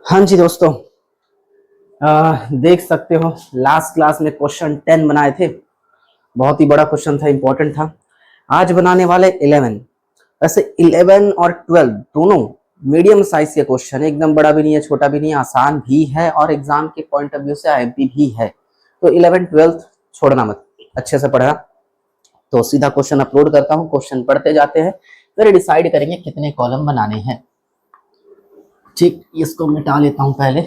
हाँ जी दोस्तों, देख सकते हो लास्ट क्लास में क्वेश्चन 10 बनाए थे। बहुत ही बड़ा क्वेश्चन था, इंपॉर्टेंट था। आज बनाने वाले 11। वैसे 11 और 12 दोनों मीडियम साइज के क्वेश्चन, एकदम बड़ा भी नहीं है छोटा भी नहीं है, आसान भी है और एग्जाम के पॉइंट ऑफ व्यू से आईएमपी भी है। तो 11 12 छोड़ना मत, अच्छे से पढ़ना। तो सीधा क्वेश्चन अपलोड करता हूँ, क्वेश्चन पढ़ते जाते हैं, फिर डिसाइड करेंगे कितने कॉलम बनाने हैं। ठीक, इसको मिटा लेता हूँ पहले।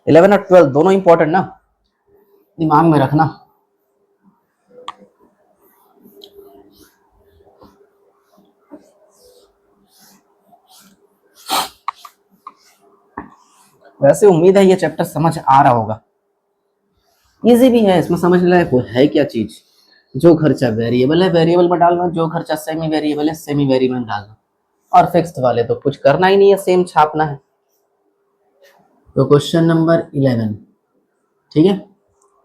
11 और 12 दोनों इंपॉर्टेंट ना, दिमाग में रखना। वैसे उम्मीद है ये चैप्टर समझ आ रहा होगा, इजी भी है, इसमें समझ लायक है क्या चीज। जो खर्चा वेरिएबल है वेरिएबल में डालना, जो खर्चा सेमी वेरिएबल है सेमी वेरिएबल में डालना, और फिक्स्ड वाले तो कुछ करना ही नहीं है, सेम छापना है। तो क्वेश्चन नंबर 11, ठीक है,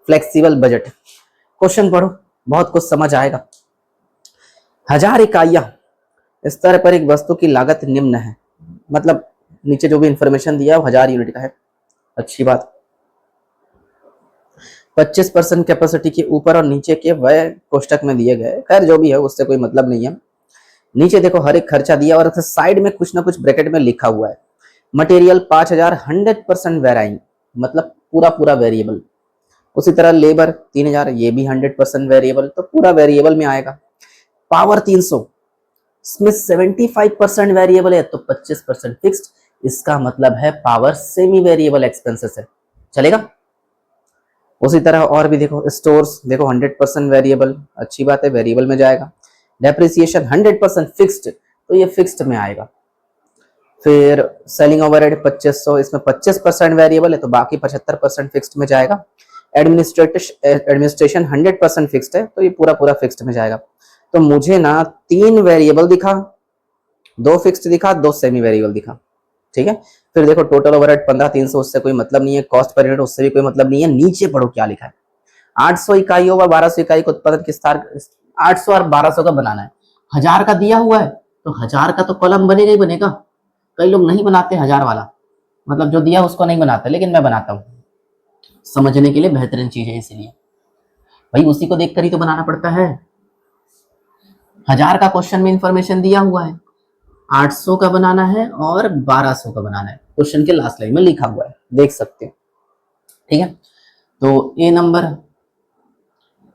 फ्लेक्सिबल बजट। क्वेश्चन पढ़ो, बहुत कुछ समझ आएगा। 1000 इकाइयां स्तर पर एक वस्तु की लागत निम्न है, मतलब नीचे जो भी इंफॉर्मेशन दिया है वो 1000 यूनिट का है। अच्छी बात। 25% कैपेसिटी के ऊपर और नीचे के वह कोष्टक में दिए गए, खैर जो भी है उससे कोई मतलब नहीं है। नीचे देखो हर एक खर्चा दिया और साइड में कुछ ना कुछ ब्रैकेट में लिखा हुआ है। मटेरियल 5000 100% वेराइंग, मतलब पूरा पूरा वेरिएबल। उसी तरह लेबर 3000, ये भी 100% वेरिएबल, तो पूरा वेरिएबल में आएगा। पावर 300, इसमें 75% वेरिएबल है तो 25% फिक्स्ड, इसका मतलब है पावर सेमी वेरिएबल एक्सपेंसेस है, चलेगा। उसी तरह और भी देखो, स्टोर्स देखो 100% वेरिएबल, अच्छी बात है, वेरिएबल में जाएगा। डेप्रिसिएशन 100% फिक्स्ड, तो ये फिक्स्ड में आएगा। फिर सेलिंग ओवरहेड 2500, इसमें 25% वेरिएबल है तो बाकी 75% फिक्स्ड में जाएगा। एडमिनिस्ट्रेशन 100% फिक्स्ड है तो ये पूरा पूरा फिक्स्ड में जाएगा। तो मुझे ना 3 वेरिएबल दिखा, 2 फिक्स्ड दिखा, 2 सेमी वेरिएबल दिखा, ठीक है। फिर देखो टोटल ओवरहेड 15300, उससे कोई मतलब नहीं है। कॉस्ट पर यूनिट, उससे भी कोई मतलब नहीं है। नीचे पढ़ो क्या लिखा है। 800 इकाइयों व 1200 इकाई का उत्पादन विस्तार, 800 और 1200 का बनाना है। 1000 का दिया हुआ है तो 1000 का तो कॉलम बनेगा ही बनेगा। कई लोग नहीं बनाते 1000 वाला, मतलब जो दिया उसको नहीं बनाते, लेकिन मैं बनाता हूँ, समझने के लिए बेहतरीन चीज है, इसलिए भाई उसी को देखकर ही तो बनाना पड़ता है। 1000 का क्वेश्चन में इंफॉर्मेशन दिया हुआ है, 800 का बनाना है और 1200 का बनाना है, क्वेश्चन के लास्ट लाइन में लिखा हुआ है, देख सकते हो, ठीक है। तो ए नंबर,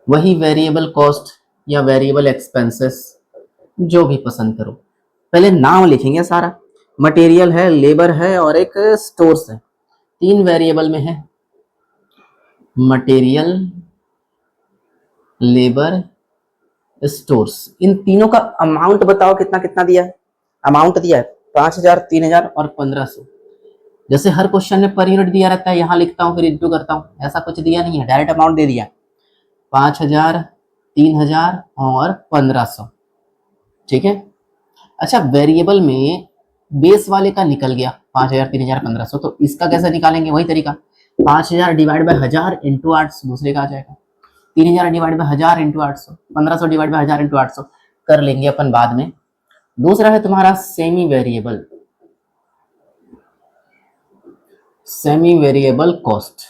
वही वेरिएबल कॉस्ट या वेरिएबल एक्सपेंसेस, जो भी पसंद करो। पहले नाम लिखेंगे सारा। मटेरियल है, लेबर है और एक स्टोर्स है, 3 वेरिएबल में है। मटेरियल, लेबर, स्टोर्स, इन तीनों का अमाउंट बताओ कितना कितना दिया है। अमाउंट दिया है 5000, 3000 और 1500। जैसे हर क्वेश्चन में पर यूनिट दिया रहता है, यहाँ लिखता हूँ फिर इंटू करता हूँ, ऐसा कुछ दिया नहीं है, डायरेक्ट अमाउंट दे दिया। 5000, 3000 और 1500, ठीक है। अच्छा, वेरिएबल में बेस वाले का निकल गया 5000, 3000, 1500, तो इसका कैसे निकालेंगे, वही तरीका। 5000 डिवाइड बाय 1000 इंटू 800, दूसरे का आ जाएगा। 3000 divide by 1000 into 800, 1500 divide by 1000 into 800, कर लेंगे अपन बाद में। दूसरा है तुम्हारा semi variable, semi variable cost.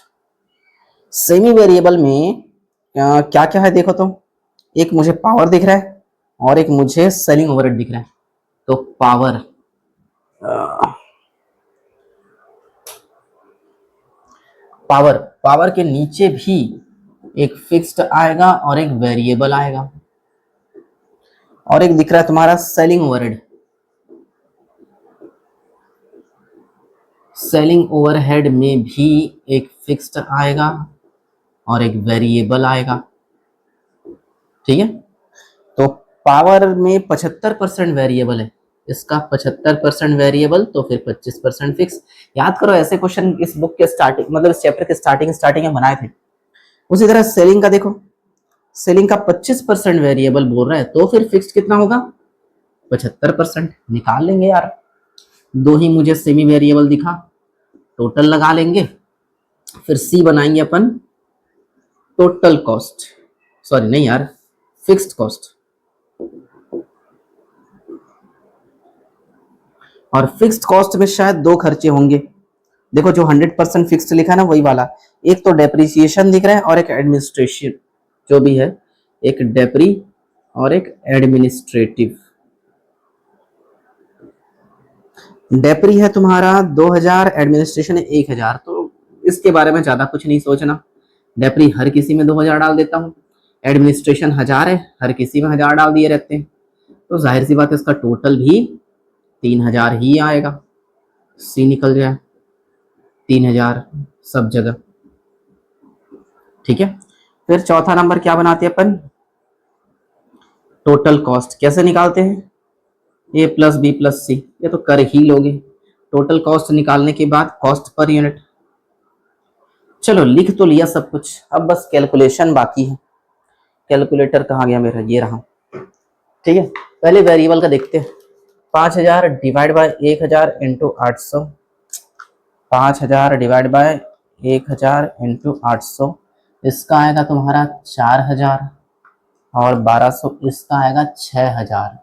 Semi variable में क्या क्या है देखो तो, एक मुझे पावर दिख रहा है और एक मुझे सेलिंग ओवरहेड दिख रहा है। तो पावर, पावर पावर के नीचे भी एक फिक्स्ड आएगा और एक वेरिएबल आएगा, और एक दिख रहा है तुम्हारा सेलिंग ओवरहेड। सेलिंग ओवरहेड में भी एक फिक्स्ड आएगा और एक वेरिएबल आएगा, ठीक है। तो पावर में 75% वेरिएबल है, इसका 75% वेरिएबल, तो फिर 25% फिक्स। याद करो ऐसे क्वेश्चन इस बुक के स्टार्टिंग, मतलब इस चैप्टर के स्टार्टिंग में बनाए थे। उसी तरह सेलिंग का देखो, सेलिंग का 25% वेरिएबल बोल रहा है तो फिर फिक्स्ड कितना होगा, 75%। निकाल लेंगे यार, दो ही मुझे सेमी वेरिएबल दिखा, टोटल लगा लेंगे, फिर सी बनाएंगे अपन, टोटल कॉस्ट, सॉरी नहीं यार, फिक्स्ड कॉस्ट। और फिक्स्ड कॉस्ट में शायद दो खर्चे होंगे। देखो जो 100% फिक्स्ड लिखा है ना वही वाला, एक तो डेप्रिसिएशन दिख रहा है और एक एडमिनिस्ट्रेशन जो भी है, एक डेप्री और एक एडमिनिस्ट्रेटिव। डेप्री है तुम्हारा 2000, एडमिनिस्ट्रेशन है 1000, तो इसके बारे में ज्यादा कुछ नहीं सोचना। डेप्री हर किसी में 2000 डाल देता हूँ, एडमिनिस्ट्रेशन 1000 है, हर किसी में 1000 डाल दिए रहते हैं, तो जाहिर सी बात है इसका टोटल भी 3000 ही आएगा। सी निकल जाए 3000 सब जगह। ठीक है, फिर चौथा नंबर क्या बनाते हैं अपन, टोटल कॉस्ट। कैसे निकालते हैं, ए प्लस बी प्लस सी, ये तो कर ही लोगे। टोटल कॉस्ट निकालने के बाद कॉस्ट पर यूनिट। चलो लिख तो लिया सब कुछ, अब बस कैलकुलेशन बाकी है। कैलकुलेटर कहाँ गया मेरा, ये रहा। ठीक है, पहले वेरिएबल का देखते हैं। 5000 divide by 1000 into 800, 5000 divide by 1000 into 800, इसका आएगा तुम्हारा 4000 और 1200 इसका आएगा 6000।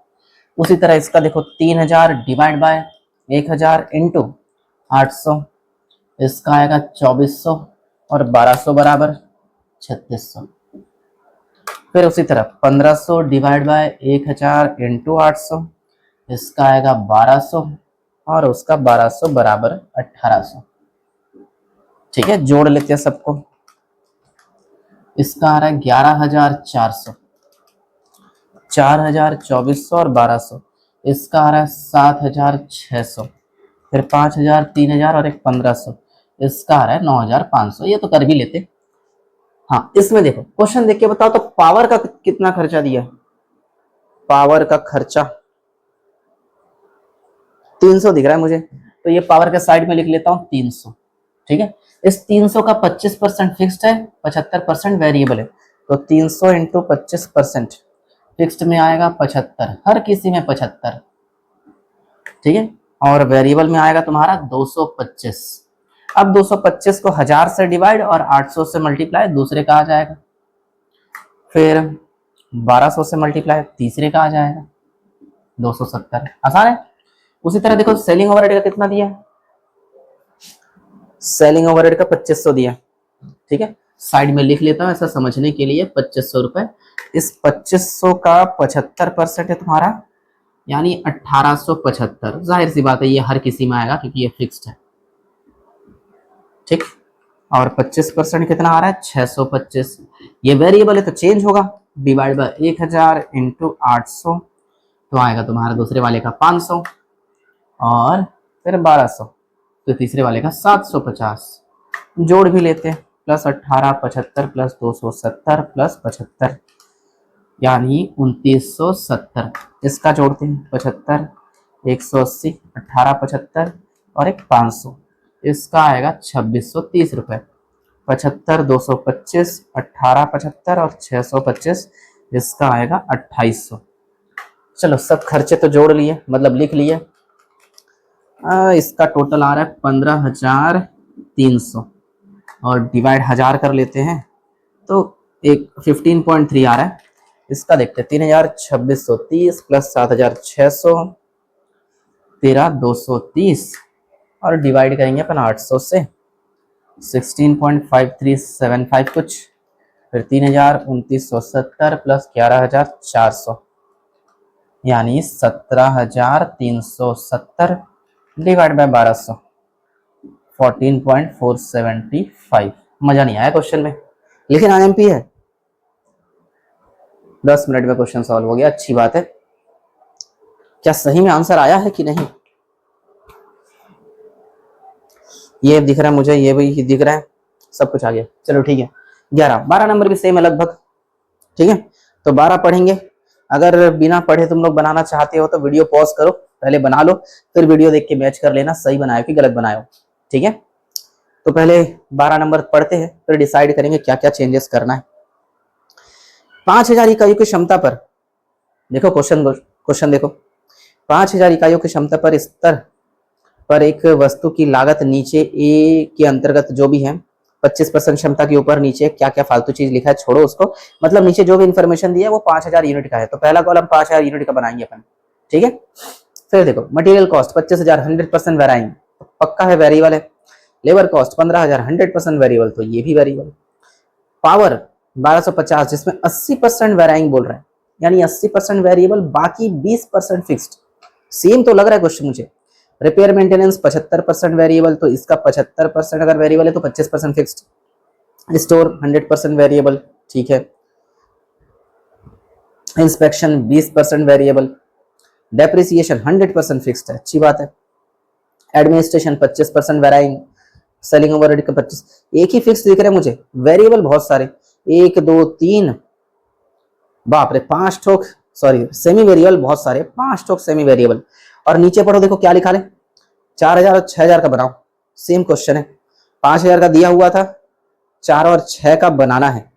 उसी तरह इसका देखो 3000 डिवाइड बाय 1000 इंटू 800, इसका आएगा 2400 और 1200 बराबर 3600। फिर उसी तरह 1500 डिवाइड बाय 1000 इंटू 800, इसका आएगा 1200 और उसका 1200 बराबर 1800। ठीक है, जोड़ लेते हैं सबको। इसका आ रहा है 11400, 4000, 2400 और 1200, इसका आ रहा है 7600। फिर 5000, 3000 और एक 1500, इसका आ रहा है 9500। ये तो कर भी लेते। हाँ, इसमें देखो क्वेश्चन देख के बताओ तो पावर का कितना खर्चा दिया है। पावर का खर्चा 300 दिख रहा है मुझे, तो ये पावर के साइड में लिख लेता हूँ 300। ठीक है, इस 300 का 25% फिक्स्ड है, 75% वेरिएबल है, तो 300 इंटू 25%, फिक्स्ड में आएगा 75, हर किसी में 75। ठीक है, और वेरिएबल में आएगा तुम्हारा 225। अब 225 को 1000 से डिवाइड और 800 से मल्टीप्लाई दूसरे का आ जाएगा, फिर 1200 से मल्टीप्लाई तीसरे का आ जाएगा 270। आसान है। उसी तरह देखो सेलिंग ओवरहेड का कितना दिया है, सेलिंग ओवरहेड का 2500 दिया। ठीक है, साइड में लिख लेता हूं ऐसा समझने के लिए, 2500 रुपए। इस 2500 का 75% है तुम्हारा, यानी 1875। जाहिर सी बात है ये हर किसी में आएगा क्योंकि ये फिक्स्ड है। ठीक, और 25% कितना आ रहा है, 625। ये वेरिएबल है तो चेंज होगा, डिवाइड बाय 1000 इंटू 800, तो आएगा तुम्हारा दूसरे वाले का 500 और फिर 1200, तो तीसरे वाले का 750। जोड़ भी लेते हैं, प्लस 18, 75 प्लस 270 प्लस 75, यानी 2970। इसका जोड़ते हैं 75, 180, 18, 75 और एक 500, इसका आएगा 2630 रुपए। 75, 225, 18, 75 और 625, इसका आएगा 2800। चलो सब खर्चे तो जोड़ लिए, मतलब लिख लिए। इसका टोटल आ रहा है 15300 और डिवाइड 1000 कर लेते हैं तो एक 15.3 आ रहा है। इसका देखते हैं 3630 प्लस 7600, 13230 और डिवाइड करेंगे अपन 800 से, 16.5375 कुछ, फिर 3000, 2970 प्लस 11400, यानी 17370 डिवाइड बाय 1200, 14.475। मजा नहीं आया क्वेश्चन में, लेकिन आईएमपी है। 10 मिनट में क्वेश्चन सॉल्व हो गया, अच्छी बात है। क्या सही में आंसर आया है कि नहीं, ये दिख रहा है मुझे, ये भी दिख रहा है, सब कुछ आ गया। चलो ठीक है, 11, 12 नंबर भी सेम है लगभग। ठीक है, तो 12 पढ़ेंगे। अगर बिना पढ़े तुम लोग बनाना चाहते हो तो वीडियो पॉज करो, पहले बना लो, फिर वीडियो देख के मैच कर लेना सही बनायो कि गलत बनायो। ठीक है, तो पहले 12 नंबर पढ़ते हैं, फिर डिसाइड करेंगे क्या क्या चेंजेस करना है। 5000 इकाइयों की क्षमता पर देखो, क्वेश्चन देखो, 5000 इकाइयों की क्षमता पर स्तर पर एक वस्तु की लागत नीचे ए के अंतर्गत जो भी है 25% क्षमता के ऊपर नीचे क्या क्या फालतू चीज लिखा है छोड़ो उसको, मतलब नीचे जो भी इंफॉर्मेशन दिया है वो 5000 यूनिट का है, तो पहला कॉलम 5000 यूनिट का बनाएंगे अपन। ठीक है, फिर देखो मटेरियल कॉस्ट 25,000 100% वेराइंग, पक्का है वेरिएबल है। लेबर कॉस्ट 15,000 100% वेरिएबल, तो ये भी वेरिएबल। पावर 1250 जिसमें 80% वेराइंग बोल रहा है, यानी 80% वेरिएबल बाकी 20% फिक्स्ड। सेम तो लग रहा है क्वेश्चन मुझे। रिपेयर मेंटेनेंस 75% वेरिएबल, तो इसका 75% अगर वेरिएबल है तो 25% फिक्स्ड। स्टोर 100% वेरिएबल, ठीक है। इंस्पेक्शन 20% वेरिएबल, डेप्रिसिएशन 100% फिक्स्ड है, अच्छी बात है। एडमिनिस्ट्रेशन 25% वेराइंग, सेलिंग ओवरहेड का 25। एक ही फिक्स दिख रहे हैं मुझे, वेरिएबल बहुत सारे, 1 2 3, बाप रे 5 ठोक, सॉरी सेमी वेरिएबल बहुत सारे, 5 ठोक सेमी वेरिएबल। और नीचे पढ़ो देखो क्या लिखा है, 4,000 और 6,000 का बनाओ। सेम क्वेश्चन है, 5,000 का दिया हुआ था, 4 और 6 का बनाना है।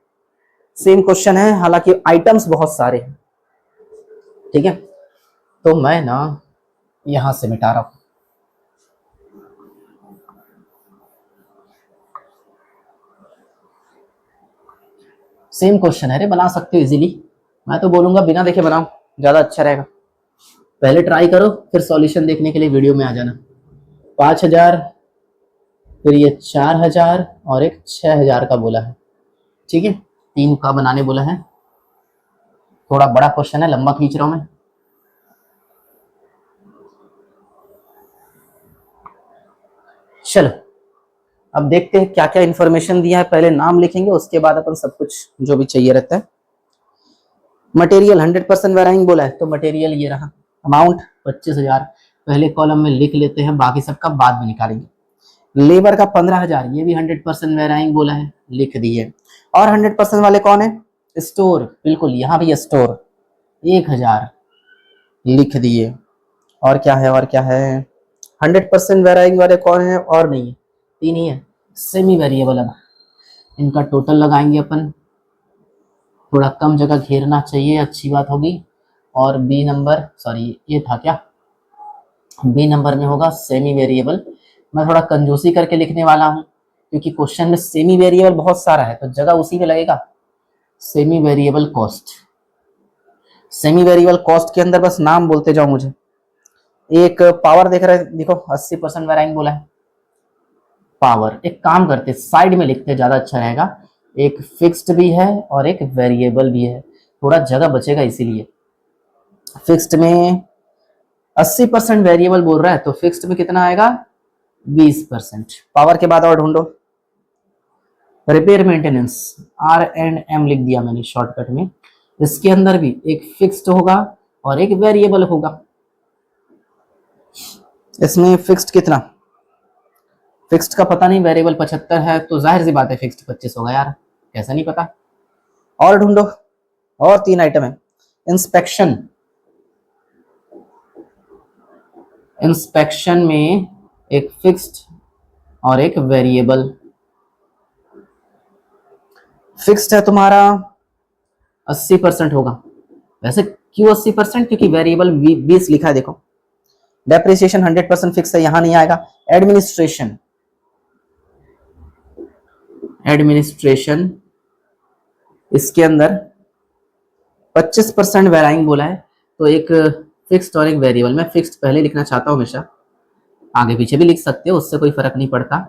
सेम क्वेश्चन है, हालांकि आइटम्स बहुत सारे हैं, ठीक है। तो मैं ना यहां से मिटा रहा हूं। सेम क्वेश्चन है रे, बना सकते हो इजीली। मैं तो बोलूंगा बिना देखे बनाओ, ज्यादा अच्छा रहेगा। पहले ट्राई करो, फिर सॉल्यूशन देखने के लिए वीडियो में आ जाना। 5,000, फिर ये 4,000 और एक 6,000 का बोला है, ठीक है। 3 का बनाने बोला है। थोड़ा बड़ा क्वेश्चन है, लंबा खींच रहा हूं मैं। चलो अब देखते हैं क्या क्या इंफॉर्मेशन दिया है। पहले नाम लिखेंगे, उसके बाद अपन सब कुछ जो भी चाहिए रहता है। मटेरियल 100% वेराइंग बोला है, तो मटेरियल ये रहा। अमाउंट 25,000 पहले कॉलम में लिख लेते हैं, बाकी सबका बाद में निकालेंगे। लेबर का 15,000, ये भी 100% वेराइंग बोला है, लिख दिए। और 100% वाले कौन है? स्टोर, बिल्कुल यहाँ भी स्टोर 1,000 लिख दिए। और क्या है, और क्या है? 100% वेराइंग वाले कौन है? और नहीं है, 3 ही है। सेमी वेरिएबल, अब इनका टोटल लगाएंगे अपन। थोड़ा कम जगह घेरना चाहिए, अच्छी बात होगी। और बी नंबर, सॉरी ये था क्या, बी नंबर में होगा सेमी वेरिएबल। मैं थोड़ा कंजूसी करके लिखने वाला हूँ, क्योंकि क्वेश्चन में सेमी वेरिएबल बहुत सारा है, तो जगह उसी में लगेगा। Semi variable cost, semi variable cost के अंदर बस नाम बोलते जाओ मुझे। एक पावर देख रहे हैं, देखो 80% वेराइंग बोला है। पावर, एक काम करते साइड में लिखते, ज्यादा अच्छा रहेगा। एक फिक्स्ड भी है और एक वेरिएबल भी है, थोड़ा जगह बचेगा इसीलिए। फिक्स्ड में 80% वेरिएबल बोल रहा है, तो फिक्स्ड में कितना आएगा? 20%। पावर के बाद और ढूंढो। रिपेयर मेंटेनेंस R&M लिख दिया मैंने शॉर्टकट में। इसके अंदर भी एक फिक्स्ड होगा और एक वेरिएबल होगा। इसमें फिक्स्ड कितना? फिक्स्ड का पता नहीं, वेरिएबल 75 है, तो जाहिर सी बात है फिक्स्ड 25 होगा यार, कैसा नहीं पता। और ढूंढो, और 3 आइटम है। इंस्पेक्शन, इंस्पेक्शन में एक फिक्स्ड और एक वेरिएबल। फिक्स्ड है तुम्हारा 80% होगा। वैसे क्यों 80%? क्योंकि वेरिएबल 20 लिखा है, देखो। डेप्रिसिएशन 100% फिक्स है, यहां नहीं आएगा। एडमिनिस्ट्रेशन, एडमिनिस्ट्रेशन इसके अंदर 25% वेराइंग बोला है, तो एक फिक्स्ड और एक वेरिएबल। मैं फिक्स्ड पहले लिखना चाहता हूं, हमेशा आगे पीछे भी लिख सकते हो, उससे कोई फर्क नहीं पड़ता।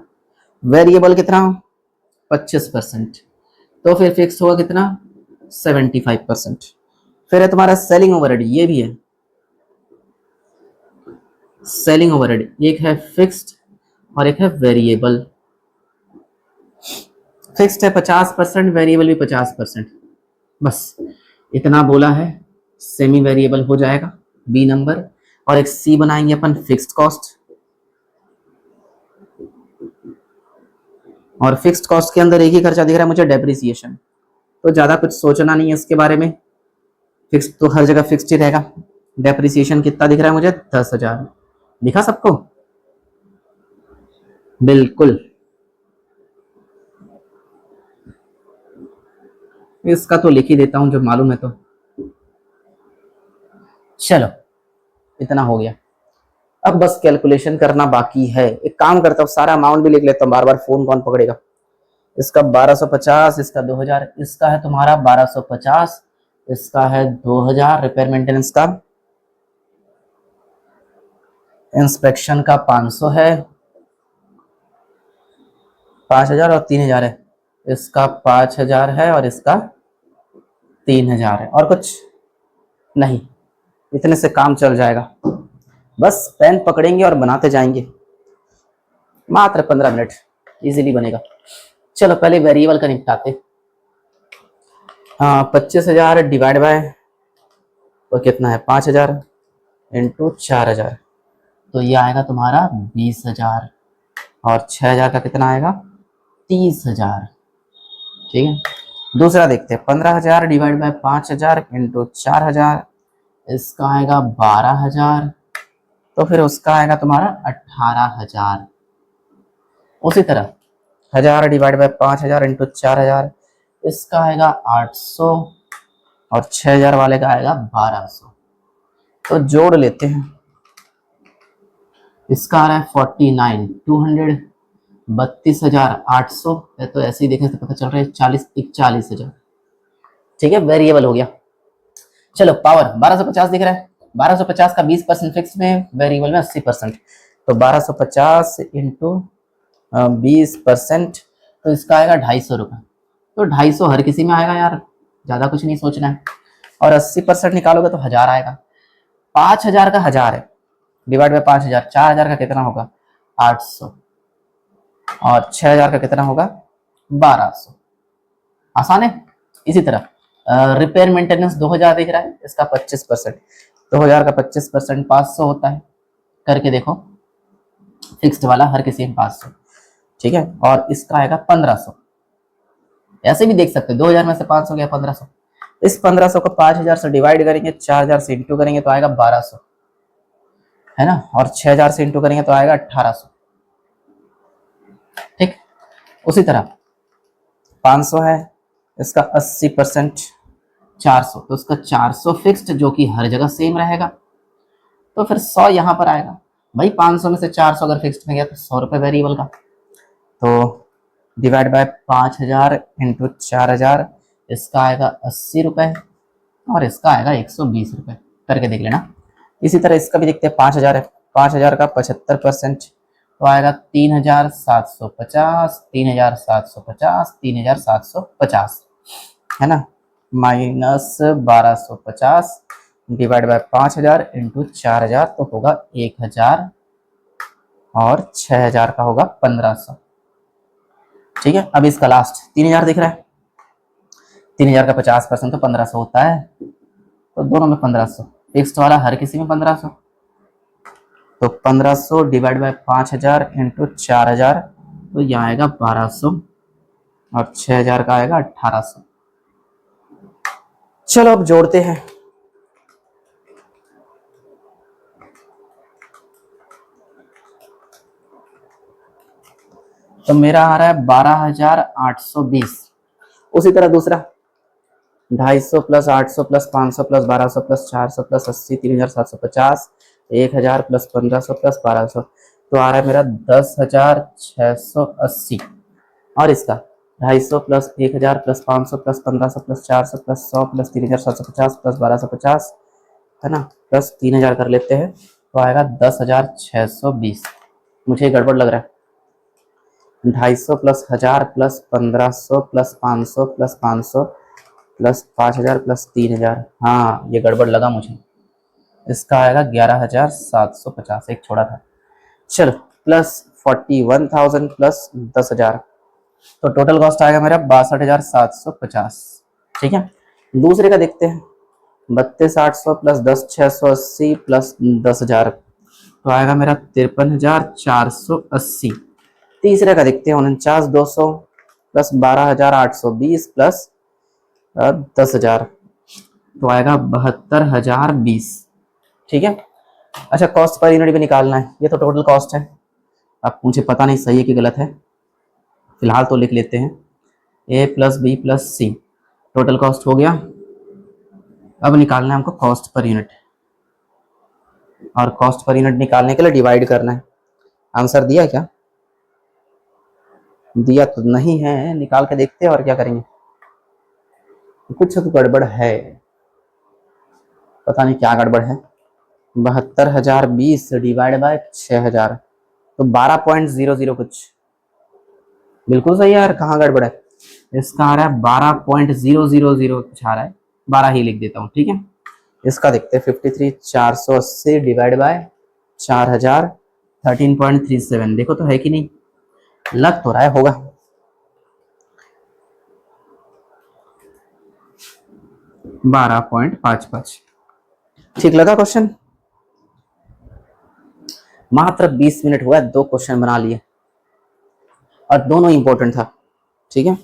वेरिएबल कितना? 25%, तो फिर फिक्स्ड होगा कितना? 75%। फिर है तुम्हारा सेलिंग ओवरहेड, ये भी है सेलिंग ओवरहेड, एक है फिक्स्ड और एक है वेरिएबल। फिक्स्ड है 50%, वेरिएबल भी 50%। बस इतना बोला है, सेमी वेरिएबल हो जाएगा बी नंबर। और एक सी बनाएंगे अपन, फिक्स्ड कॉस्ट। और फिक्स्ड कॉस्ट के अंदर एक ही खर्चा दिख रहा है मुझे, डेप्रिसिएशन। तो ज्यादा कुछ सोचना नहीं है इसके बारे में, फिक्स्ड तो हर जगह फिक्स्ड ही रहेगा। डेप्रिसिएशन कितना दिख रहा है मुझे? 10,000। दिखा सबको? बिल्कुल। इसका तो लिख ही देता हूं जो मालूम है, तो चलो इतना हो गया। अब बस कैलकुलेशन करना बाकी है। एक काम करता हूँ, सारा अमाउंट भी लिख लेता हूँ, बार बार फोन कौन पकड़ेगा। इसका 1250, इसका 2,000, इसका है तुम्हारा 1250, इसका है 2,000 रिपेयर मेंटेनेंस का। इंस्पेक्शन का 500 है, 5000 और 3000 है। इसका 5000 है और इसका 3000 है, और कुछ नहीं। इतने से काम चल जाएगा। बस पेन पकड़ेंगे और बनाते जाएंगे, मात्र 15 मिनट इजीली बनेगा। चलो पहले वेरिएबल का निपटाते। 25,000 डिवाइड बाय तो कितना है 5,000 इंटू 4,000, तो ये आएगा तुम्हारा 20,000, और 6,000 का कितना आएगा 30,000। ठीक है, दूसरा देखते हैं। 15,000 डिवाइड बाय 5,000 इंटू 4,000, इसका आएगा 12,000, तो फिर उसका आएगा तुम्हारा 18,000। उसी तरह 1000 डिवाइड बाय 5,000 इंटू 4,000, इसका आएगा 800, और 6,000 वाले का आएगा 1200। तो जोड़ लेते हैं। इसका आ रहा है 49 200, 32,800, तो ऐसे ही देखने से पता चल रहा है 41,000। ठीक है, वेरिएबल हो गया। चलो पावर 1250 दिख रहा है। 1250 का 20% फिक्स में, वेरिएबल में 80%, तो 1250 इंटू 20%, तो इसका आएगा 250 रुपये। तो 250 हर किसी में आएगा यार, ज़्यादा कुछ नहीं सोचना है। और 80% निकालोगे तो 1000 आएगा। 5000 का 1000 है, डिवाइड बाय 5000, 4000 का कितना होगा 800, और 6000 का कितना होगा 1200। आसान है। इसी तरह रिपेयर मेंटेनेंस 2000 दिख रहा है, इसका 25%, 2000 का 25% 500 होता है। करके देखो, फिक्स्ड वाला हर किसी में 500। ठीक है, और इसका आएगा 1500। ऐसे भी देख सकते हैं, 2000 में से 500 गया 1500। इस 1500 को 5000 से डिवाइड करेंगे, 4000 से इंटू करेंगे तो आएगा 1200, है ना, और 6000 से इंटू करेंगे तो आएगा 1800। ठीक, उसी तरह 500 है, इसका 80% 400, तो उसका 400 फिक्स्ड जो कि हर जगह सेम रहेगा, तो फिर 100 यहाँ पर आएगा। भाई 500 में से 400 अगर फिक्स्ड में गया तो 100 रुपये वेरिएबल का। तो डिवाइड बाय 5000 इंटू 4000, इसका आएगा 80 रुपये, और इसका आएगा 120 रुपये। करके देख लेना। इसी तरह इसका भी देखते हैं। 5000 है, 5000 का 75%, तो आएगा 3750, 3750, 3750, है ना, माइनस 1250 डिवाइड बाय 5000 इंटू 4000, तो होगा 1000, और 6000 का होगा 1500। ठीक है, अब इसका लास्ट 3000 दिख रहा है। 3000 का 50% तो 1500 होता है, तो दोनों में 1500, फिक्स्ड वाला हर किसी में 1500, तो 1500 डिवाइड बाय 5000 इंटू 4000, तो यह आएगा 1200, और 6000 का आएगा 1800। चलो अब जोड़ते हैं। तो मेरा आ रहा है 12,820। उसी तरह दूसरा 250 plus 800 plus 500 plus 1200 plus 400 plus 80, 3750, 1000 plus 1500 plus 1200, तो आ रहा है मेरा 10,680। और इसका 250 plus 1000 plus 500 plus 1500 plus 400 plus 100 plus 3750 plus 1250, है ना, प्लस 3000 कर लेते हैं, तो आएगा 10,620। मुझे गड़बड़ लग रहा है। 250 plus 1000 plus 1500 plus 500 plus 500 plus 5000 plus 3000, हाँ ये गड़बड़ लगा मुझे। इसका आएगा 11,750, एक छोड़ा था। चलो प्लस 41,000 प्लस 10,000, तो टोटल कॉस्ट आएगा मेरा 62,750। ठीक है, दूसरे का देखते हैं। 32,800 प्लस 10,680 प्लस 10,000, तो आएगा मेरा 53,480। तीसरे का देखते हैं। 49,200 प्लस 12,820 प्लस 10,000, तो आएगा 72,020। ठीक है, अच्छा कॉस्ट पर यूनिट भी निकालना है। ये तो टोटल कॉस्ट है, अब मुझे पता नहीं सही है कि गलत है, फिलहाल तो लिख लेते हैं। ए प्लस बी प्लस सी, टोटल कॉस्ट हो गया। अब निकालना है हमको कॉस्ट पर यूनिट, और कॉस्ट पर यूनिट निकालने के लिए डिवाइड करना है। आंसर दिया क्या? दिया तो नहीं है, निकाल के देखते हैं और क्या करेंगे। कुछ तो गड़बड़ है, पता नहीं क्या गड़बड़ है। 72,020 डिवाइड बाय 6,000, तो 12.00 कुछ। बिल्कुल सही है यार, कहाँ गड़बड़ है। इसका आ रहा है 12.000 कुछ आ रहा है, 12 ही लिख देता हूँ, ठीक है। इसका देखते हैं 53,480 डिवाइड बाय 4,000, 13.37। देखो तो है कि नहीं, लग तो रहा है होगा। बारह पॉइंट पाँच पाँच, ठीक लगा क्वेश्चन। मात्र 20 मिनट हुआ है, 2 क्वेश्चन बना लिए और दोनों इंपॉर्टेंट था, ठीक है।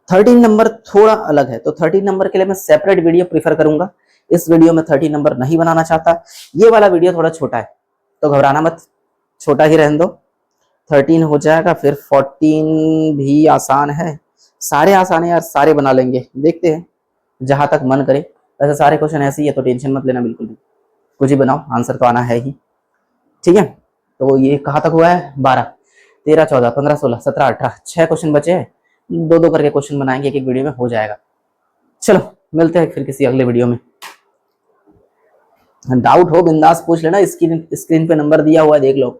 13 नंबर थोड़ा अलग है, तो 13 नंबर के लिए मैं सेपरेट वीडियो प्रीफर करूंगा। इस वीडियो में 13 नंबर नहीं बनाना चाहता। ये वाला वीडियो थोड़ा छोटा है, तो घबराना मत, छोटा ही रहने दो। 13 हो जाएगा, फिर 14 भी आसान है, सारे आसान है यार, सारे बना लेंगे, देखते हैं जहां तक मन करे। वैसे सारे क्वेश्चन ऐसे ही है, तो टेंशन मत लेना बिल्कुल भी, कुछ ही बनाओ, आंसर तो आना है ही, ठीक है। तो ये कहाँ तक हुआ है, 12, 13, 14, 15, 16, 17, 18, 6 क्वेश्चन बचे हैं। 2-2 करके क्वेश्चन बनाएंगे, एक एक वीडियो में हो जाएगा। चलो मिलते हैं फिर किसी अगले वीडियो में। डाउट हो बिंदास पूछ लेना, स्क्रीन पे नंबर दिया हुआ है, देख लो।